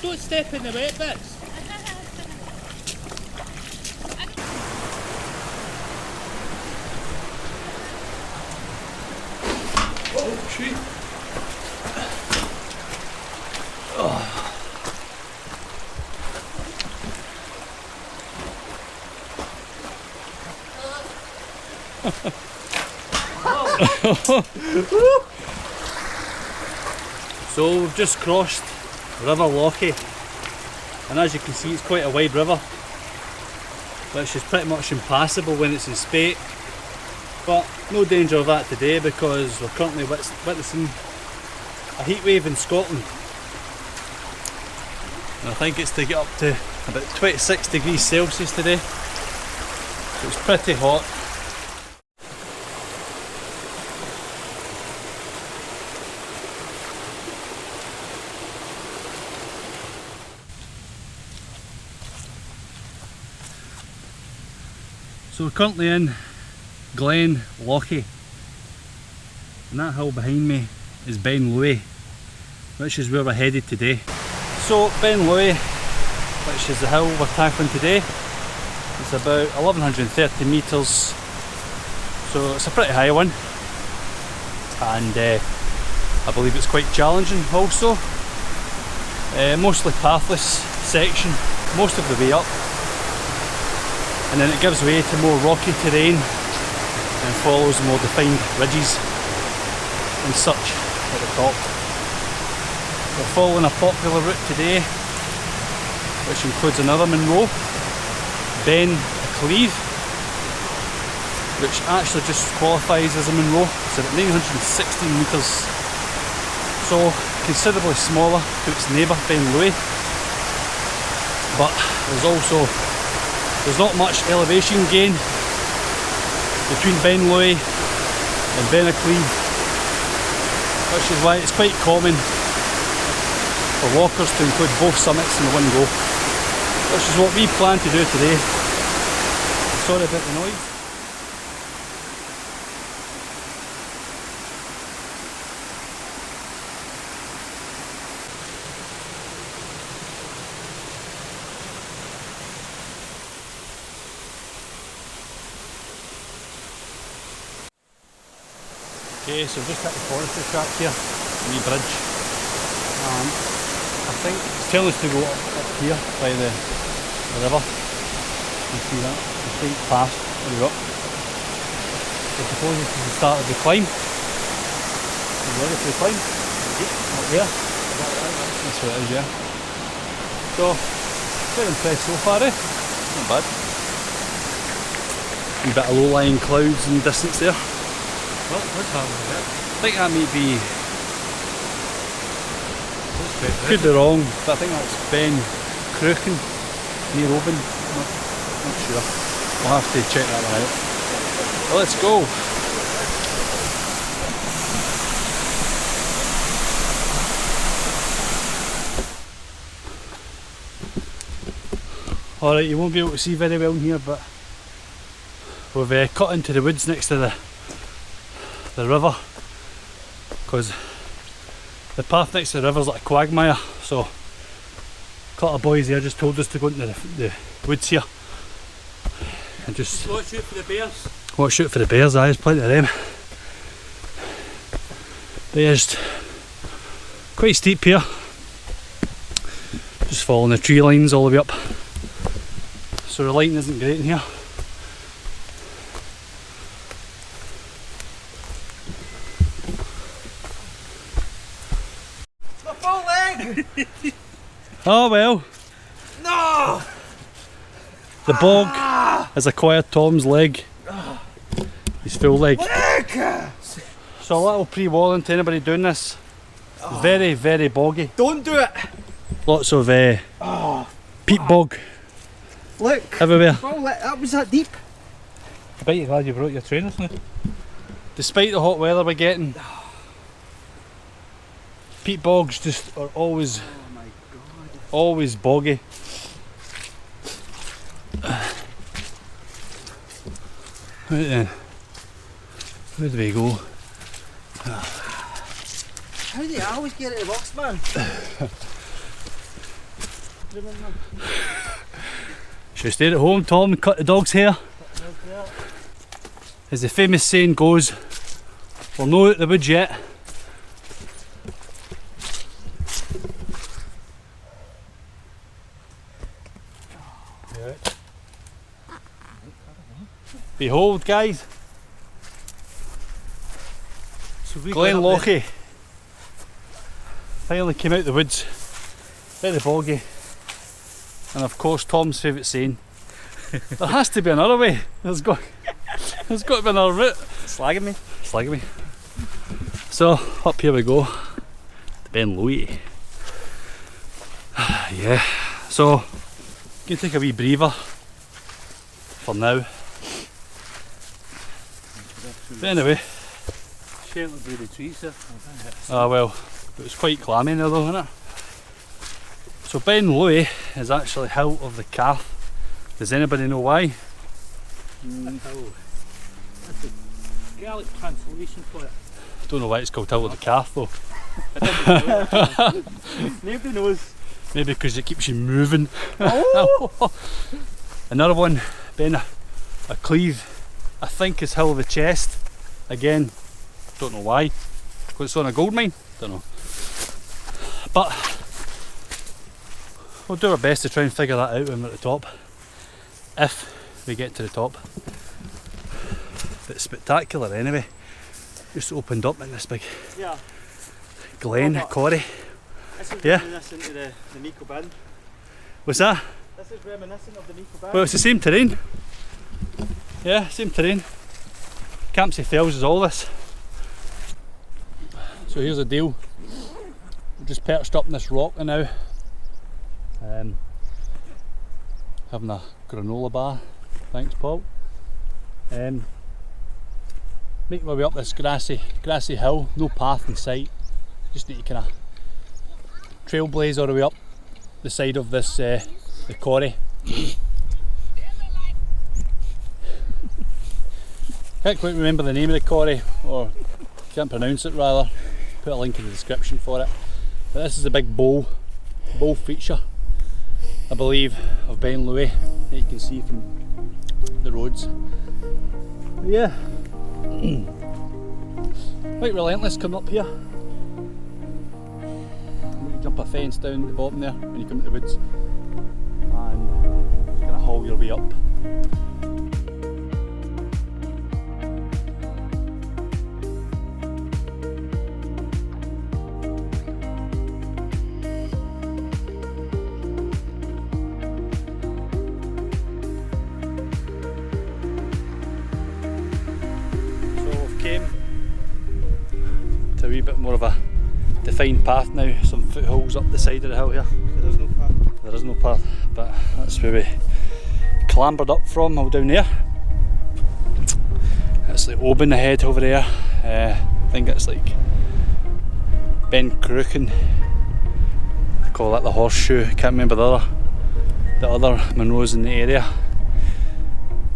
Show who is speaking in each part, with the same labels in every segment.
Speaker 1: don't step in the wet bits.
Speaker 2: Oh, shoot.
Speaker 3: So we've just crossed River Lochy, and as you can see it's quite a wide river, which is pretty much impassable when it's in spate, but no danger of that today because we're currently witnessing a heat wave in Scotland, and I think it's to get up to about 26 degrees Celsius today, so it's pretty hot. So we're currently in Glen Lochy, and that hill behind me is Ben Lui, which is where we're headed today. So Ben Lui, which is the hill we're tackling today, is about 1130 metres, so it's a pretty high one, and I believe it's quite challenging also. Mostly pathless section most of the way up, and then it gives way to more rocky terrain and follows more defined ridges and such at the top. We're following a popular route today, which includes another Munros, Ben Lui, which actually just qualifies as a Munros. It's at 916 metres, so considerably smaller to its neighbour Ben Lui, but there's not much elevation gain between Ben Lui and Ben Lui, which is why it's quite common for walkers to include both summits in one go, which is what we plan to do today. Sorry about the noise. Okay, so we've just hit the forestry track here, a wee bridge, and I think it's telling us to go up here by the river. You see that? The straight path we go up. So I suppose this is the start of the climb. Are you ready for the climb? Up there. That's what it is, yeah. So, very impressed so far, eh? Not bad. A bit of low-lying clouds in the distance there.
Speaker 2: What's happening there?
Speaker 3: I think that may be, could be wrong, but I think that's Ben Crooken near Oban. Not sure. We'll have to check that one out. Well, let's go. Alright, you won't be able to see very well in here, but we've cut into the woods next to the river, because the path next to the river is like a quagmire, so a couple of boys there just told us to go into the woods here and just
Speaker 1: Watch out for the bears.
Speaker 3: Watch out for the bears, there's plenty of them. They're just quite steep here, just following the tree lines all the way up, so the lighting isn't great in here. Oh well.
Speaker 1: No!
Speaker 3: The bog has acquired Tom's leg. His full leg. So a little pre-warning to anybody doing this. Very, very boggy.
Speaker 1: Don't do it!
Speaker 3: Lots of peat bog
Speaker 1: Look!
Speaker 3: everywhere.
Speaker 1: Oh, that was that deep.
Speaker 3: I bet you're glad you brought your trainers now. Despite the hot weather we're getting, peat bogs just are always boggy. Right then, where do we go?
Speaker 1: How do you always get it the box, man?
Speaker 3: Should we stay at home, Tom, and cut the dog's hair? As the famous saying goes, we're not out the woods yet. Behold, guys,
Speaker 1: So we
Speaker 3: Glen
Speaker 1: got up
Speaker 3: Lochy finally came out the woods, very boggy, and of course Tom's favourite saying, there has to be another way, there's got to be another route.
Speaker 1: Slagging me.
Speaker 3: Slagging me. So up here we go, to Ben Lui. Yeah, so gonna take a wee breather for now. But anyway,
Speaker 2: Shelter by the trees there.
Speaker 3: well, it was quite clammy now though, wasn't it? So Ben Lui is actually Hill of the Calf. Does anybody know why?
Speaker 2: That's a Gaelic translation for it.
Speaker 3: I don't know why it's called Hill of the Calf though.
Speaker 1: Nobody knows.
Speaker 3: Maybe because it keeps you moving. Oh. Another one, Ben, a cleave, I think is Hill of the Chest. Again, don't know why. Because it's on a gold mine? Don't know. But we'll do our best to try and figure that out when we're at the top. If we get to the top. But spectacular anyway. Just opened up in this big
Speaker 1: Yeah.
Speaker 3: glen, quarry.
Speaker 1: This is
Speaker 3: Yeah.
Speaker 1: reminiscent of the Nico Beinn.
Speaker 3: What's that?
Speaker 1: This is reminiscent of the Nico Beinn.
Speaker 3: Well, it's the same terrain. Yeah, same terrain. Campsie Fells is all this. So here's the deal. We're just perched up in this rock now. Having a granola bar. Thanks, Paul. Making my way up this grassy hill. No path in sight. Just need to kind of trailblaze all the way up the side of this the quarry. Can't quite remember the name of the quarry, or can't pronounce it rather. Put a link in the description for it. But this is a big bowl feature, I believe, of Ben Lui that you can see from the roads. But yeah, quite relentless coming up here. You jump a fence down at the bottom there when you come to the woods, and just kind of haul your way up. Came to a wee bit more of a defined path now, some footholds up the side of the hill here.
Speaker 1: There is no path.
Speaker 3: There is no path, but that's where we clambered up from, all down there. It's like Oban ahead over there. I think it's like Ben Crooken. They call that the horseshoe, can't remember the other Munros in the area.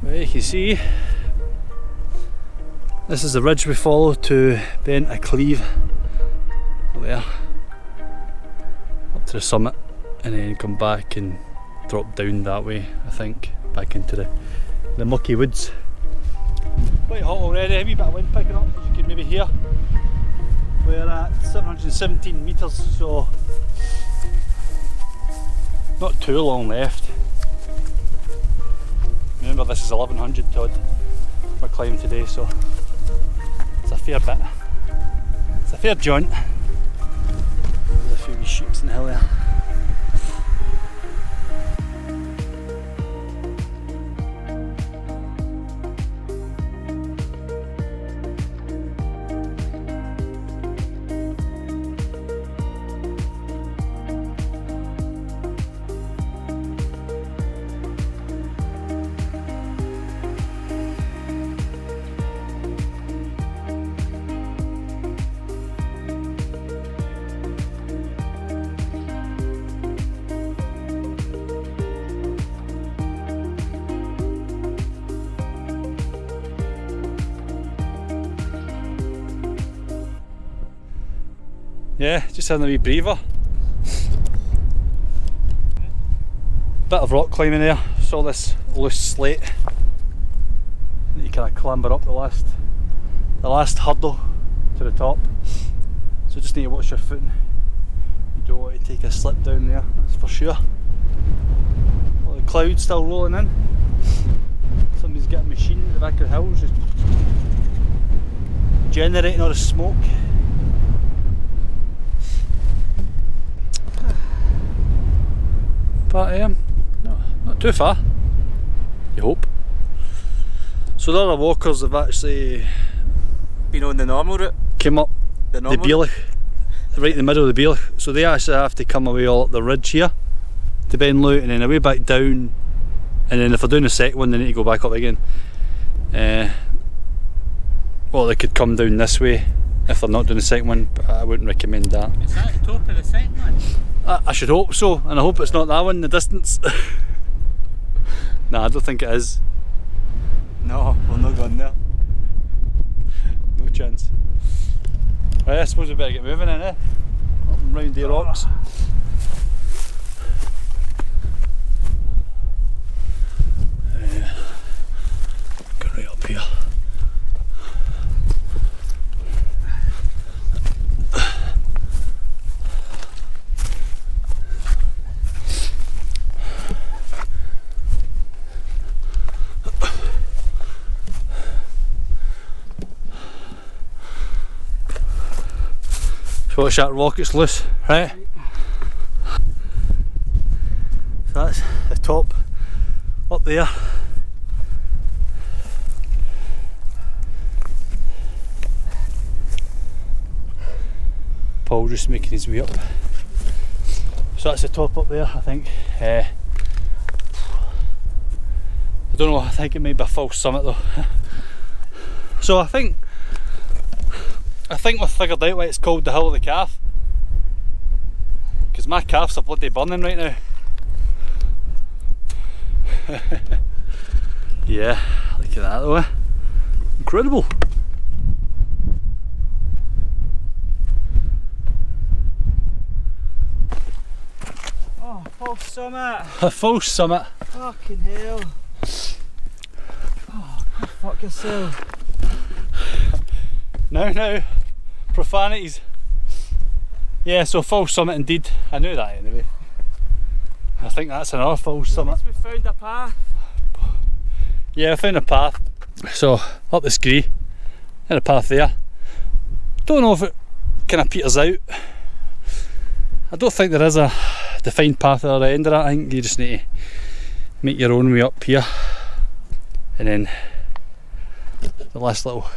Speaker 3: But you can see this is the ridge we follow to then a cleave up there, up to the summit, and then come back and drop down that way, I think, back into the mucky woods. Quite hot already, a wee bit of wind picking up, as you can maybe hear. We're at 717 metres, so not too long left. Remember, this is 1100 Todd we're climbing today, so it's a fair bit. It's a fair jaunt. There's a few wee sheeps in the hill there. Yeah, just having a wee breather. Bit of rock climbing there. Saw this loose slate. You kind of clamber up the last hurdle to the top. So just need to watch your footing. You don't want to take a slip down there, that's for sure. Well, the clouds still rolling in. Somebody's got a machine at the back of the hills just generating all the smoke. But not too far, you hope. So the other walkers have actually
Speaker 1: Been on the normal route.
Speaker 3: came up
Speaker 1: The
Speaker 3: the Beirlach, right in the middle of the Beirlach. So they actually have to come away all up the ridge here to Ben Lui and then away back down, and then if they're doing the second one they need to go back up again. Well, they could come down this way if they're not doing the second one, but I wouldn't recommend that.
Speaker 2: Is that the top of the second one?
Speaker 3: I should hope so, and I hope it's not that one in the distance. Nah, I don't think it is.
Speaker 1: No, we're not going there.
Speaker 3: No chance. Right, I suppose we better get moving in, eh? Up and round the rocks. Go right up here. Watch that rock, it's loose, right? So that's the top up there. Paul just making his way up. So that's the top up there, I think. I don't know, I think it may be a false summit though. So I think we've figured out why it's called the Hill of the Calf. Because my calves are bloody burning right now. Yeah, look at that though. Incredible.
Speaker 1: Oh, false summit.
Speaker 3: A false summit.
Speaker 1: Fucking hell. Oh, go fuck yourself.
Speaker 3: Now, profanities. Yeah, so false summit indeed. I knew that anyway. I think that's another false summit.
Speaker 1: We found a path.
Speaker 3: Yeah, I found a path. So, up the scree, and a path there. Don't know if it kind of peters out. I don't think there is a defined path at the end of that. I think you just need to make your own way up here. And then the last little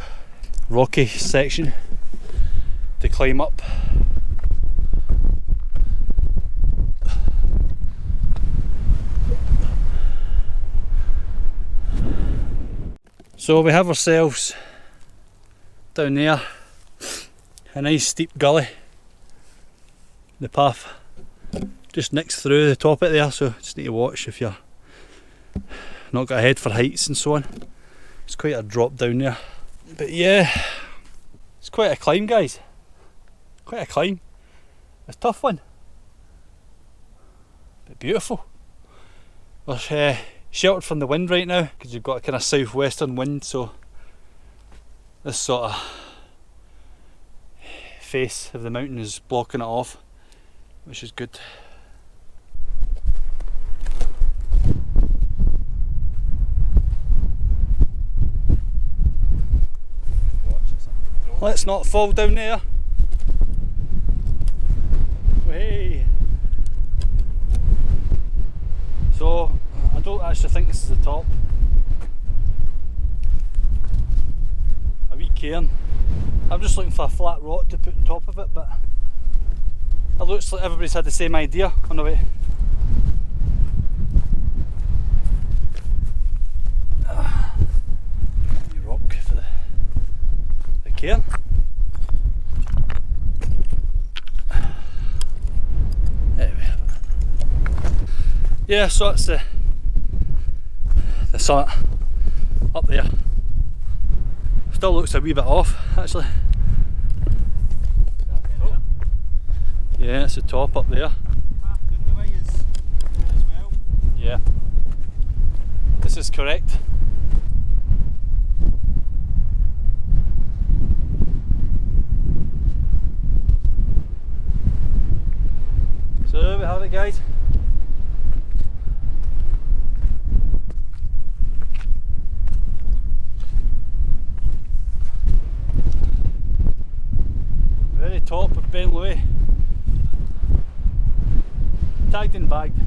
Speaker 3: rocky section to climb up. So we have ourselves down there a nice steep gully. The path just nicks through the top of it there, so just need to watch if you're not got a head for heights and so on. It's quite a drop down there. But yeah, it's quite a climb, guys. Quite a climb. It's a tough one, but beautiful. We're sheltered from the wind right now because you've got a kind of southwestern wind, so this sort of face of the mountain is blocking it off, which is good. Let's not fall down there. Hey. So I don't actually think this is the top. A wee cairn. I'm just looking for a flat rock to put on top of it, but it looks like everybody's had the same idea on the way. Rock for the cairn. There we have it. Yeah, so that's the summit up there. Still looks a wee bit off actually. Yeah, it's the top up there.
Speaker 1: Path down the way is there as well.
Speaker 3: Yeah. correct. So there we have it, guys. Very top of Ben Lui. Tagged and bagged.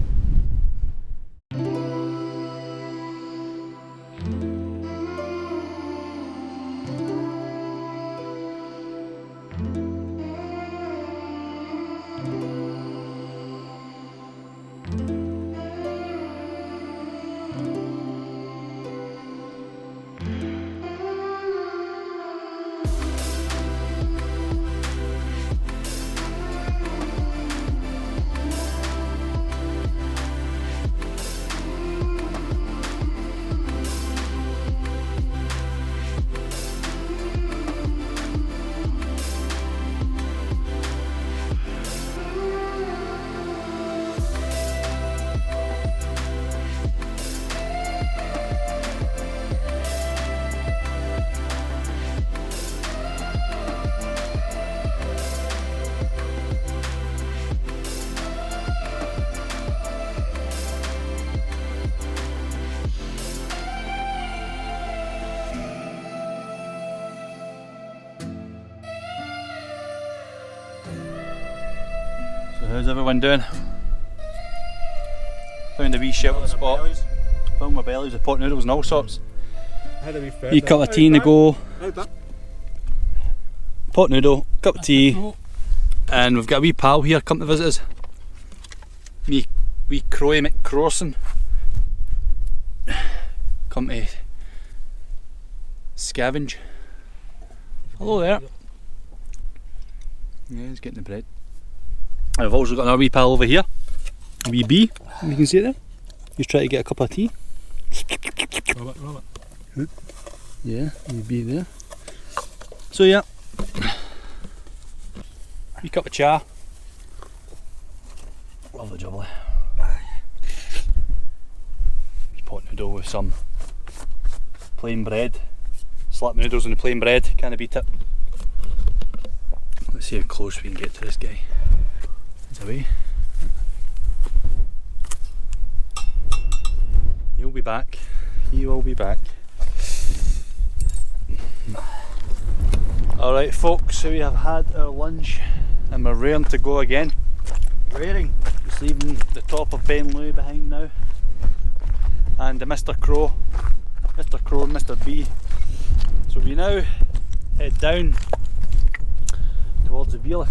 Speaker 3: So how's everyone doing? Found a wee sheltered spot. Filmed my bellies with pot noodles and all sorts. Wee cup of tea in the go. Pot noodle, cup of tea, and we've got a wee pal here come to visit us. Wee Croy McCrossan. Come to scavenge. Hello there. Yeah, he's getting the bread. I've also got another wee pal over here, a wee bee, you can see it there. He's trying to get a cup of tea.
Speaker 2: Robert.
Speaker 3: Yeah, wee bee there. So yeah, wee cup of cha. Lovely jubbly. Wee pot noodle with some plain bread. Slap noodles and the plain bread, can't beat it. Let's see how close we can get to this guy. Away. He'll be back. He will be back. Alright folks, so we have had our lunch and we're raring to go again. Raring. Just leaving the top of Ben Lui behind now. And Mr. Crow and Mr. B. So we now head down towards the Beer.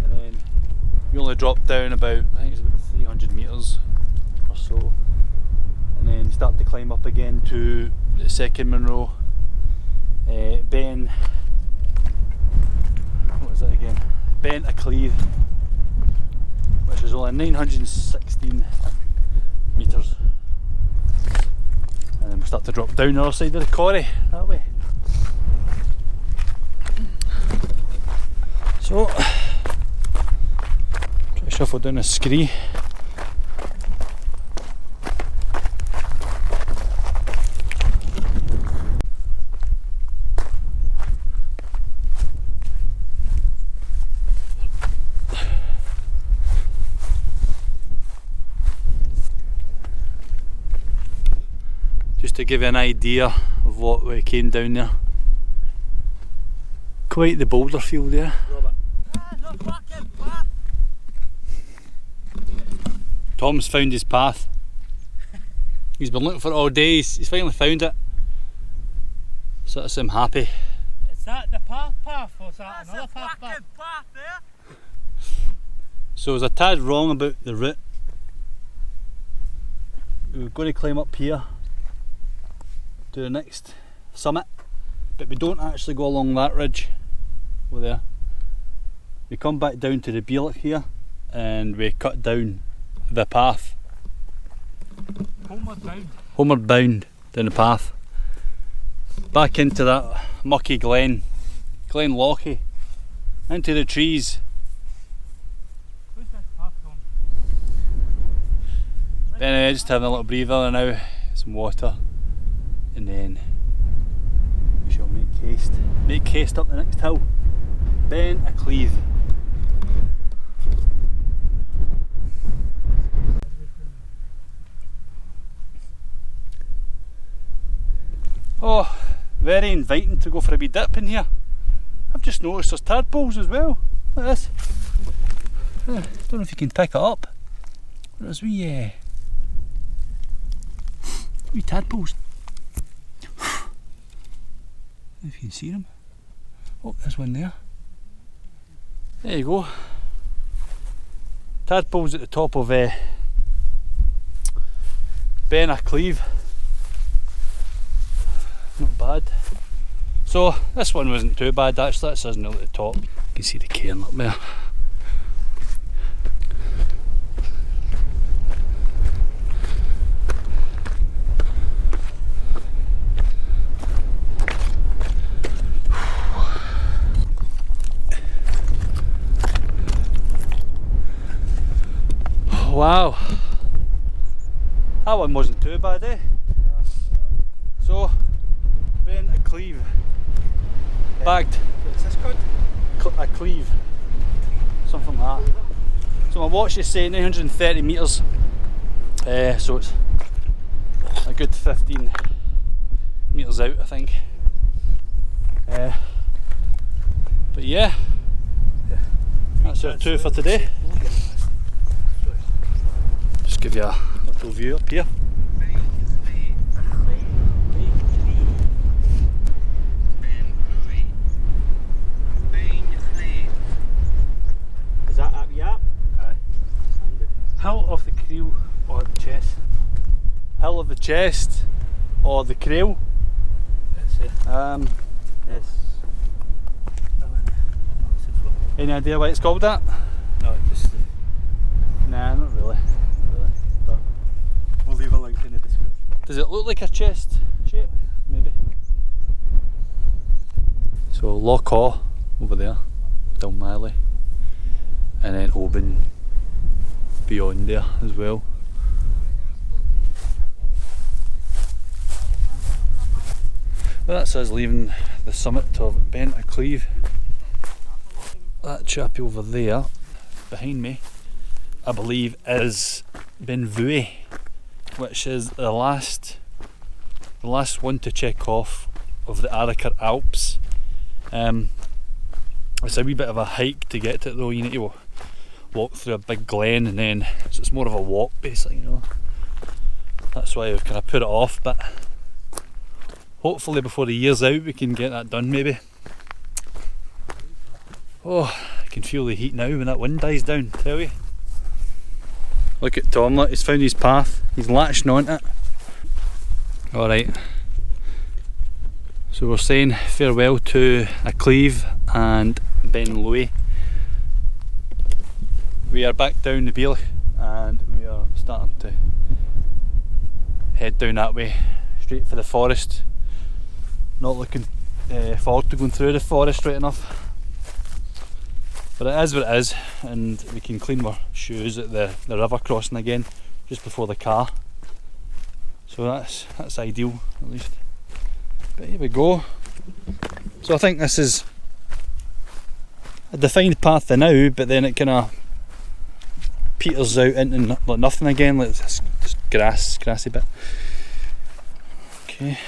Speaker 3: And then we only drop down about, I think it's about 300 metres or so, and then start to climb up again to the second Munro, Ben, what is that again? Ben Lui, which is only 916 metres, and then we start to drop down the other side of the quarry, that way. So, shuffle down a scree. Just to give you an idea of what we came down there. Quite the boulder field there. Tom's found his path. He's been looking for it all day, he's finally found it. So that's him happy.
Speaker 2: Is that the path or is that another path?
Speaker 1: there.
Speaker 3: So I was a tad wrong about the route. We were going to climb up here to the next summit, but we don't actually go along that ridge over there. We come back down to the Beerlick here and we cut down the path. Homeward bound down the path. Back into that mucky Glen Lochy. Into the trees.
Speaker 2: Where's this path from?
Speaker 3: Anyway, just having a little breather now. some water, and then we shall make haste up the next hill. Ben Lui. Oh, very inviting to go for a wee dip in here. I've just noticed there's tadpoles as well. Look at this. Don't know if you can pick it up. There's wee tadpoles. If you can see them. Oh, there's one there. There you go. Tadpoles at the top of Ben Lui. Not bad. So this one wasn't too bad actually. This isn't at the top. You can see the cairn up there. Wow, that one wasn't too bad, eh? So, Ben Lui, bagged.
Speaker 1: What's this called?
Speaker 3: A cleave, something like that. So my watch is saying 930 metres, so it's a good 15 metres out, I think. But yeah, that's our tour for today. Just give you a little view up here.
Speaker 1: Is that up yet?
Speaker 3: Aye. Hill of the Creel or the Chest? Hill of the Chest or the Creel?
Speaker 1: That's it. Yes.
Speaker 3: Any idea why it's called that?
Speaker 1: No, just
Speaker 3: Nah, not really. But we'll leave a link in the description. Does it look like a chest shape? Maybe. So Lochy over there, Dalrigh, and then Oban beyond there as well. Well, that's us leaving the summit of Ben Lui. That chappie over there behind me, I believe, is Ben Lui, which is the last one to check off of the Artman Alps. It's a wee bit of a hike to get to it though. You need to walk through a big glen, and then so it's more of a walk basically, you know. That's why I've kind of put it off, but hopefully before the year's out we can get that done maybe. Oh, I can feel the heat now when that wind dies down, tell you. Look at Tom, look, he's found his path, he's latching onto it. Alright, so we're saying farewell to Lui and Ben Lui. We are back down the Beale and we are starting to head down that way, straight for the forest. Not looking forward to going through the forest right enough. But it is what it is, and we can clean our shoes at the river crossing again just before the car. So that's ideal at least. But here we go. So I think this is a defined path for now, but then it kind of peters out into like nothing again, like this just grassy bit. Okay.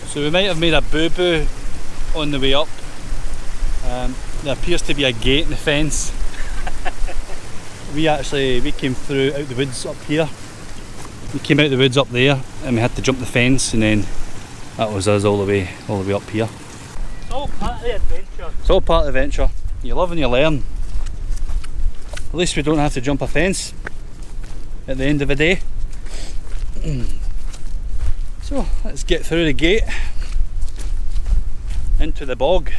Speaker 3: So we might have made a boo-boo on the way up. There appears to be a gate in the fence. we came through out the woods up here. We came out the woods up there and we had to jump the fence, and then that was us all the way up here.
Speaker 2: It's all part of the adventure.
Speaker 3: It's all part of the adventure. You live and you learn. At least we don't have to jump a fence at the end of the day. So let's get through the gate into the bog.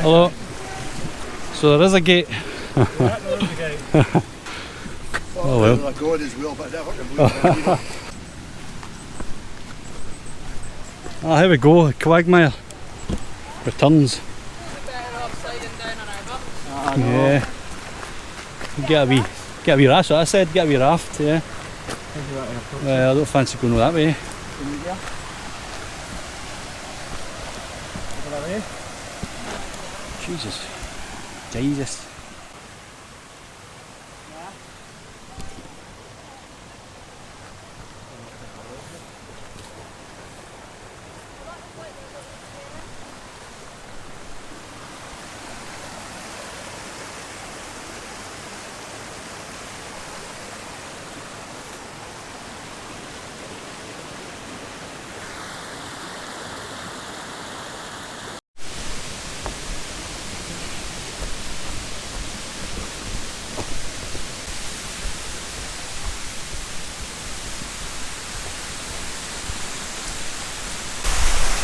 Speaker 3: Hello. So there is a gate. Oh well.
Speaker 4: God as well, but never can believe
Speaker 3: Ah, here we go, the Quagmire returns. Yeah. Get a wee raft, so I said get a wee raft, yeah. I don't fancy going that way. Jesus.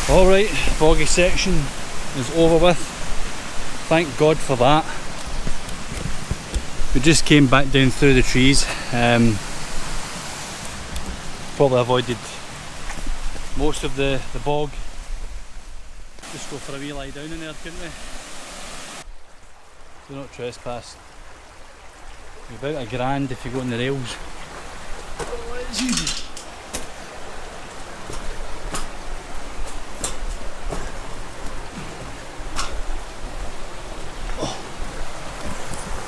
Speaker 3: Alright, boggy section is over with. Thank God for that. We just came back down through the trees. Probably avoided most of the bog. Just go for a wee lie down in there, couldn't we? Do not trespass. You're about £1,000 if you go on the rails. Jesus.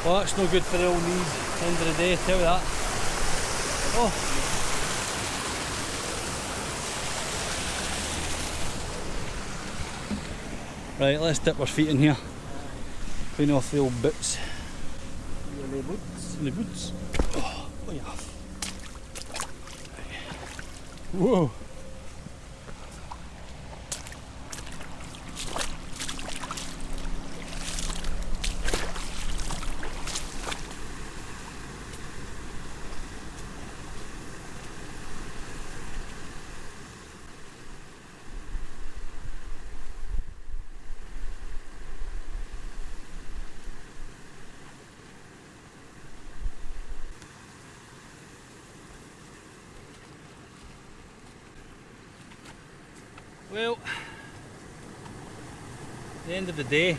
Speaker 3: Well, that's no good for the old knees at the end of the day, tell you that. Oh. Right, let's dip our feet in here. Clean off the old boots. The boots. Oh yeah. Whoa. Well, the end of the day.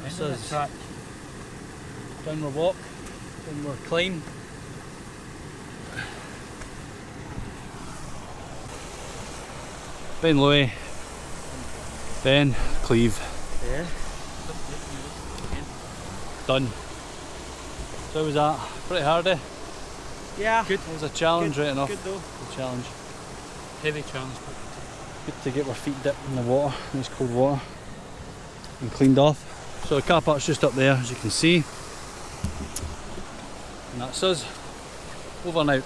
Speaker 3: This is down our walk, down our climb. Ben Lui, Ben, Cleve.
Speaker 1: Yeah.
Speaker 3: Done. So how was that? Pretty hard, eh?
Speaker 1: Yeah.
Speaker 3: Good. It was a challenge, right enough.
Speaker 1: Good though.
Speaker 3: Good challenge.
Speaker 2: Heavy challenge.
Speaker 3: Good to get our feet dipped in the water, nice cold water, and cleaned off. So the car park's just up there, as you can see. And that's us. Over and out.